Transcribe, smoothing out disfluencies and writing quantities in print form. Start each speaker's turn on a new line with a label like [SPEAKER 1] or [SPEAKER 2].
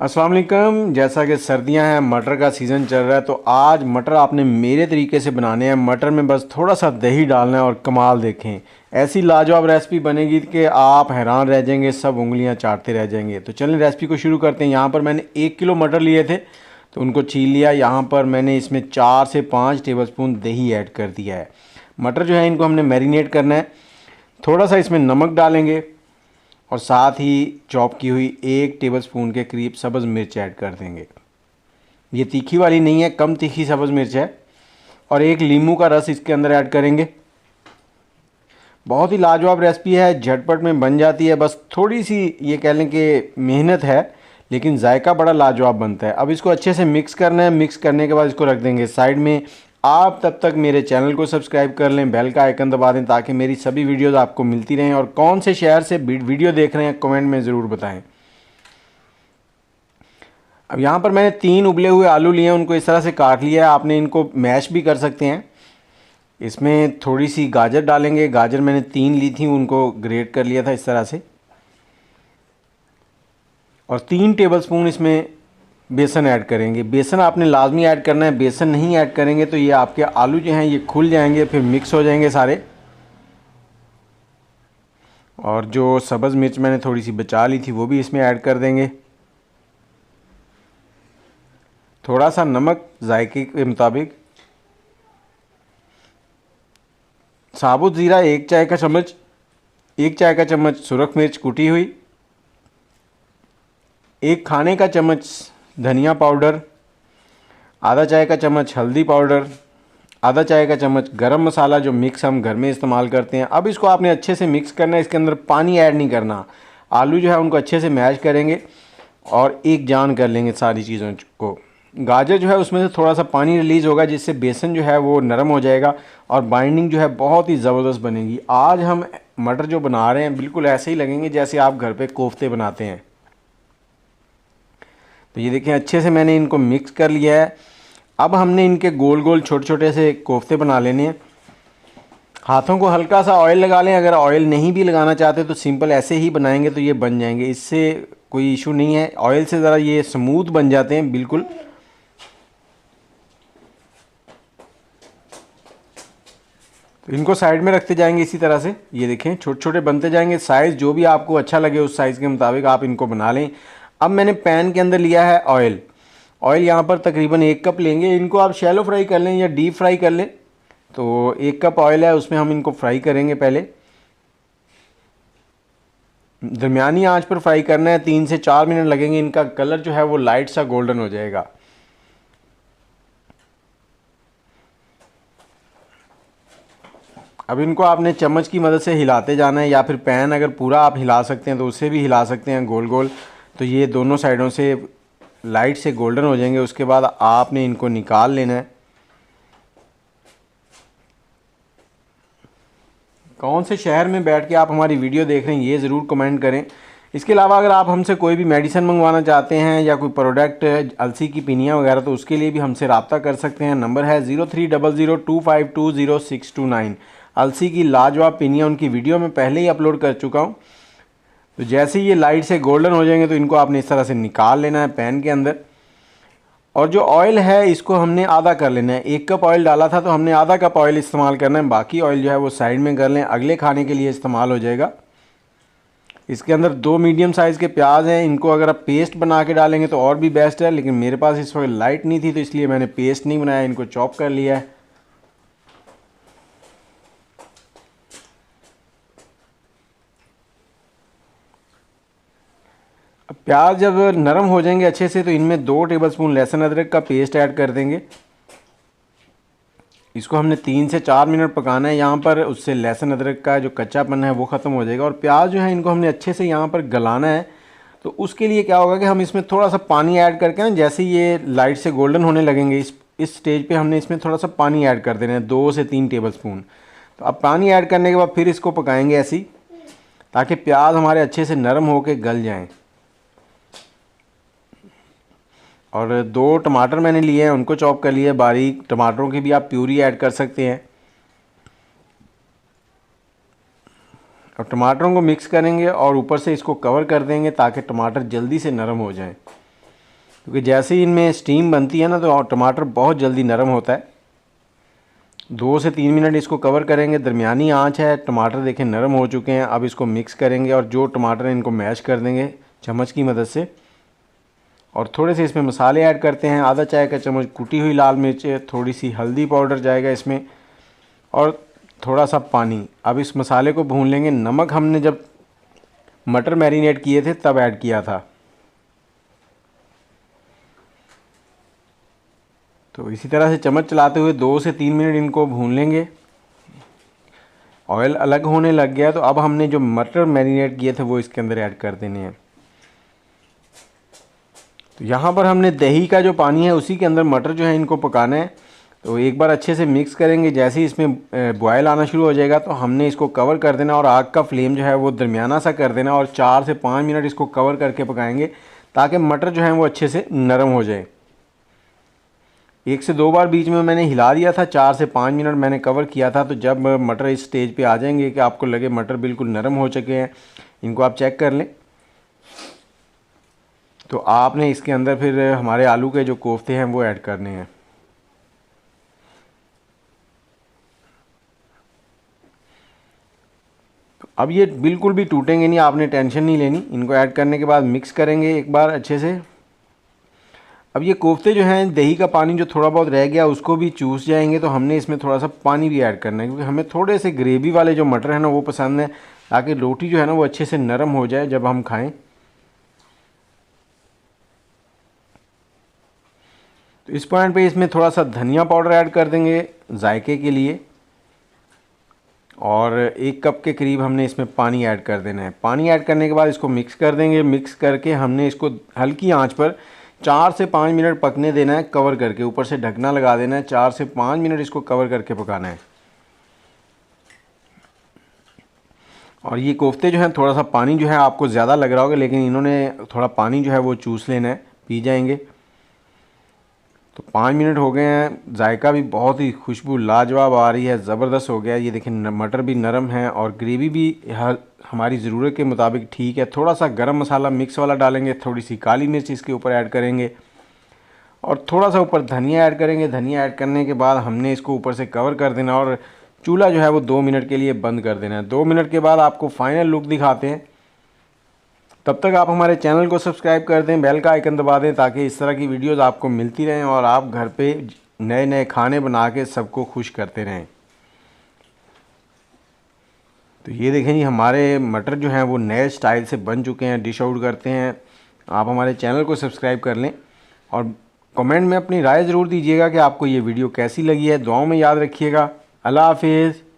[SPEAKER 1] अस्सलाम वालेकुम। जैसा कि सर्दियां हैं, मटर का सीज़न चल रहा है, तो आज मटर आपने मेरे तरीके से बनाने हैं। मटर में बस थोड़ा सा दही डालना है और कमाल देखें, ऐसी लाजवाब रेसिपी बनेगी कि आप हैरान रह जाएंगे, सब उंगलियां चाटते रह जाएंगे। तो चलें रेसिपी को शुरू करते हैं। यहाँ पर मैंने 1 किलो मटर लिए थे तो उनको छील लिया। यहाँ पर मैंने इसमें 4 से 5 टेबलस्पून दही ऐड कर दिया है। मटर जो है इनको हमने मैरिनेट करना है। थोड़ा सा इसमें नमक डालेंगे और साथ ही चॉप की हुई 1 टेबलस्पून के करीब सब्ज़ मिर्च ऐड कर देंगे। ये तीखी वाली नहीं है, कम तीखी सब्ज़ मिर्च है। और 1 नींबू का रस इसके अंदर ऐड करेंगे। बहुत ही लाजवाब रेसिपी है, झटपट में बन जाती है। बस थोड़ी सी ये कह लें कि मेहनत है, लेकिन जायका बड़ा लाजवाब बनता है। अब इसको अच्छे से मिक्स करना है। मिक्स करने के बाद इसको रख देंगे साइड में। आप तब तक मेरे चैनल को सब्सक्राइब कर लें, बेल का आइकन दबा दें ताकि मेरी सभी वीडियोस आपको मिलती रहें। और कौन से शहर से वीडियो देख रहे हैं कमेंट में ज़रूर बताएं। अब यहाँ पर मैंने 3 उबले हुए आलू लिए हैं, उनको इस तरह से काट लिया है। आपने इनको मैश भी कर सकते हैं। इसमें थोड़ी सी गाजर डालेंगे। गाजर मैंने 3 ली थी, उनको ग्रेट कर लिया था इस तरह से। और 3 टेबलस्पून इसमें बेसन ऐड करेंगे। बेसन आपने लाजमी ऐड करना है, बेसन नहीं ऐड करेंगे तो ये आपके आलू जो हैं ये खुल जाएंगे, फिर मिक्स हो जाएंगे सारे। और जो सब्ज़ मिर्च मैंने थोड़ी सी बचा ली थी वो भी इसमें ऐड कर देंगे। थोड़ा सा नमक जायके के मुताबिक। साबुत ज़ीरा 1 चाय का चम्मच, 1 चाय का चम्मच सुरख मिर्च कुटी हुई, 1 खाने का चम्मच धनिया पाउडर, आधा चाय का चम्मच हल्दी पाउडर, आधा चाय का चम्मच गरम मसाला जो मिक्स हम घर में इस्तेमाल करते हैं। अब इसको आपने अच्छे से मिक्स करना है, इसके अंदर पानी ऐड नहीं करना। आलू जो है उनको अच्छे से मैश करेंगे और एक जान कर लेंगे सारी चीज़ों को। गाजर जो है उसमें से थोड़ा सा पानी रिलीज़ होगा, जिससे बेसन जो है वो नरम हो जाएगा और बाइंडिंग जो है बहुत ही ज़बरदस्त बनेगी। आज हम मटर जो बना रहे हैं बिल्कुल ऐसे ही लगेंगे जैसे आप घर पे कोफ्ते बनाते हैं। तो ये देखें, अच्छे से मैंने इनको मिक्स कर लिया है। अब हमने इनके गोल गोल छोटे छोटे से कोफ्ते बना लेने हैं। हाथों को हल्का सा ऑयल लगा लें। अगर ऑयल नहीं भी लगाना चाहते तो सिंपल ऐसे ही बनाएंगे तो ये बन जाएंगे, इससे कोई इशू नहीं है। ऑयल से ज़रा ये स्मूथ बन जाते हैं बिल्कुल। तो इनको साइड में रखते जाएंगे इसी तरह से। ये देखें छोटे छोटे बनते जाएंगे। साइज़ जो भी आपको अच्छा लगे उस साइज़ के मुताबिक आप इनको बना लें। अब मैंने पैन के अंदर लिया है ऑयल। ऑयल यहाँ पर तकरीबन 1 कप लेंगे। इनको आप शैलो फ्राई कर लें या डीप फ्राई कर लें। तो 1 कप ऑयल है, उसमें हम इनको फ्राई करेंगे। पहले दरमियानी आंच पर फ्राई करना है, 3 से 4 मिनट लगेंगे। इनका कलर जो है वो लाइट सा गोल्डन हो जाएगा। अब इनको आपने चम्मच की मदद से हिलाते जाना है, या फिर पैन अगर पूरा आप हिला सकते हैं तो उससे भी हिला सकते हैं गोल गोल। तो ये दोनों साइडों से लाइट से गोल्डन हो जाएंगे। उसके बाद आपने इनको निकाल लेना है। कौन से शहर में बैठ के आप हमारी वीडियो देख रहे हैं ये ज़रूर कमेंट करें। इसके अलावा अगर आप हमसे कोई भी मेडिसिन मंगवाना चाहते हैं या कोई प्रोडक्ट अलसी की पिनियाँ वगैरह, तो उसके लिए भी हमसे रब्ता कर सकते हैं। नंबर है 0300252069। अलसी की लाजवाब पिनियाँ उनकी वीडियो में पहले ही अपलोड कर चुका हूँ। तो जैसे ही ये लाइट से गोल्डन हो जाएंगे तो इनको आपने इस तरह से निकाल लेना है पैन के अंदर। और जो ऑयल है इसको हमने आधा कर लेना है। 1 कप ऑयल डाला था तो हमने आधा कप ऑयल इस्तेमाल करना है। बाकी ऑयल जो है वो साइड में कर लें, अगले खाने के लिए इस्तेमाल हो जाएगा। इसके अंदर 2 मीडियम साइज़ के प्याज हैं। इनको अगर आप पेस्ट बना के डालेंगे तो और भी बेस्ट है, लेकिन मेरे पास इस वक्त लाइट नहीं थी तो इसलिए मैंने पेस्ट नहीं बनाया, इनको चॉप कर लिया है। अब प्याज जब नरम हो जाएंगे अच्छे से तो इनमें 2 टेबलस्पून लहसुन अदरक का पेस्ट ऐड कर देंगे। इसको हमने 3 से 4 मिनट पकाना है यहाँ पर। उससे लहसुन अदरक का जो कच्चापन है वो ख़त्म हो जाएगा। और प्याज जो है इनको हमने अच्छे से यहाँ पर गलाना है। तो उसके लिए क्या होगा कि हम इसमें थोड़ा सा पानी ऐड करके ना, जैसे ये लाइट से गोल्डन होने लगेंगे इस स्टेज पे हमने इसमें थोड़ा सा पानी ऐड कर देना है, 2 से 3 टेबलस्पून। तो अब पानी ऐड करने के बाद फिर इसको पकाएंगे ऐसे ही, ताकि प्याज हमारे अच्छे से नरम होकर गल जाएँ। और 2 टमाटर मैंने लिए हैं, उनको चॉप कर लिए बारीक। टमाटरों की भी आप प्यूरी ऐड कर सकते हैं। और टमाटरों को मिक्स करेंगे और ऊपर से इसको कवर कर देंगे ताकि टमाटर जल्दी से नरम हो जाएं। क्योंकि जैसे ही इनमें स्टीम बनती है ना तो टमाटर बहुत जल्दी नरम होता है। 2 से 3 मिनट इसको कवर करेंगे, दरमियानी आंच है। टमाटर देखें नरम हो चुके हैं। अब इसको मिक्स करेंगे और जो टमाटर हैं इनको मैश कर देंगे चम्मच की मदद से। और थोड़े से इसमें मसाले ऐड करते हैं, आधा चाय का चम्मच कुटी हुई लाल मिर्च, थोड़ी सी हल्दी पाउडर जाएगा इसमें और थोड़ा सा पानी। अब इस मसाले को भून लेंगे। नमक हमने जब मटर मैरिनेट किए थे तब ऐड किया था। तो इसी तरह से चम्मच चलाते हुए 2 से 3 मिनट इनको भून लेंगे। ऑयल अलग होने लग गया तो अब हमने जो मटर मैरिनेट किए थे वो इसके अंदर ऐड कर देने हैं। तो यहाँ पर हमने दही का जो पानी है उसी के अंदर मटर जो है इनको पकाना है। तो एक बार अच्छे से मिक्स करेंगे। जैसे ही इसमें बॉयल आना शुरू हो जाएगा तो हमने इसको कवर कर देना और आग का फ्लेम जो है वो दरमियाना सा कर देना और 4 से 5 मिनट इसको कवर करके पकाएंगे ताकि मटर जो है वो अच्छे से नरम हो जाए। 1 से 2 बार बीच में मैंने हिला दिया था। 4 से 5 मिनट मैंने कवर किया था। तो जब मटर इस स्टेज पे आ जाएंगे कि आपको लगे मटर बिल्कुल नरम हो चुके हैं, इनको आप चेक कर लें, तो आपने इसके अंदर फिर हमारे आलू के जो कोफ्ते हैं वो ऐड करने हैं। तो अब ये बिल्कुल भी टूटेंगे नहीं, आपने टेंशन नहीं लेनी। इनको ऐड करने के बाद मिक्स करेंगे एक बार अच्छे से। अब ये कोफ्ते जो हैं दही का पानी जो थोड़ा बहुत रह गया उसको भी चूस जाएंगे, तो हमने इसमें थोड़ा सा पानी भी ऐड करना है क्योंकि हमें थोड़े से ग्रेवी वाले जो मटर हैं ना वो पसंद है, ताकि रोटी जो है ना वो अच्छे से नरम हो जाए जब हम खाएं। तो इस पॉइंट पे इसमें थोड़ा सा धनिया पाउडर ऐड कर देंगे जायके के लिए और 1 कप के करीब हमने इसमें पानी ऐड कर देना है। पानी ऐड करने के बाद इसको मिक्स कर देंगे। मिक्स करके हमने इसको हल्की आंच पर 4 से 5 मिनट पकने देना है कवर करके। ऊपर से ढकना लगा देना है। 4 से 5 मिनट इसको कवर करके पकाना है। और ये कोफ्ते जो हैं थोड़ा सा पानी जो है आपको ज़्यादा लग रहा होगा, लेकिन इन्होंने थोड़ा पानी जो है वो चूस लेना है, पी जाएंगे। तो 5 मिनट हो गए हैं। जायका भी बहुत ही खुशबू लाजवाब आ रही है, ज़बरदस्त हो गया। ये देखें मटर भी नरम है और ग्रेवी भी हमारी ज़रूरत के मुताबिक ठीक है। थोड़ा सा गरम मसाला मिक्स वाला डालेंगे, थोड़ी सी काली मिर्च इसके ऊपर ऐड करेंगे और थोड़ा सा ऊपर धनिया ऐड करेंगे। धनिया ऐड करने के बाद हमने इसको ऊपर से कवर कर देना और चूल्हा जो है वो 2 मिनट के लिए बंद कर देना है। 2 मिनट के बाद आपको फाइनल लुक दिखाते हैं। तब तक आप हमारे चैनल को सब्सक्राइब कर दें, बेल का आइकन दबा दें ताकि इस तरह की वीडियोस आपको मिलती रहें और आप घर पे नए नए खाने बना के सबको खुश करते रहें। तो ये देखें जी हमारे मटर जो हैं वो नए स्टाइल से बन चुके हैं। डिश आउट करते हैं। आप हमारे चैनल को सब्सक्राइब कर लें और कमेंट में अपनी राय ज़रूर दीजिएगा कि आपको ये वीडियो कैसी लगी है। दुआओं में याद रखिएगा। अल्लाह हाफिज़।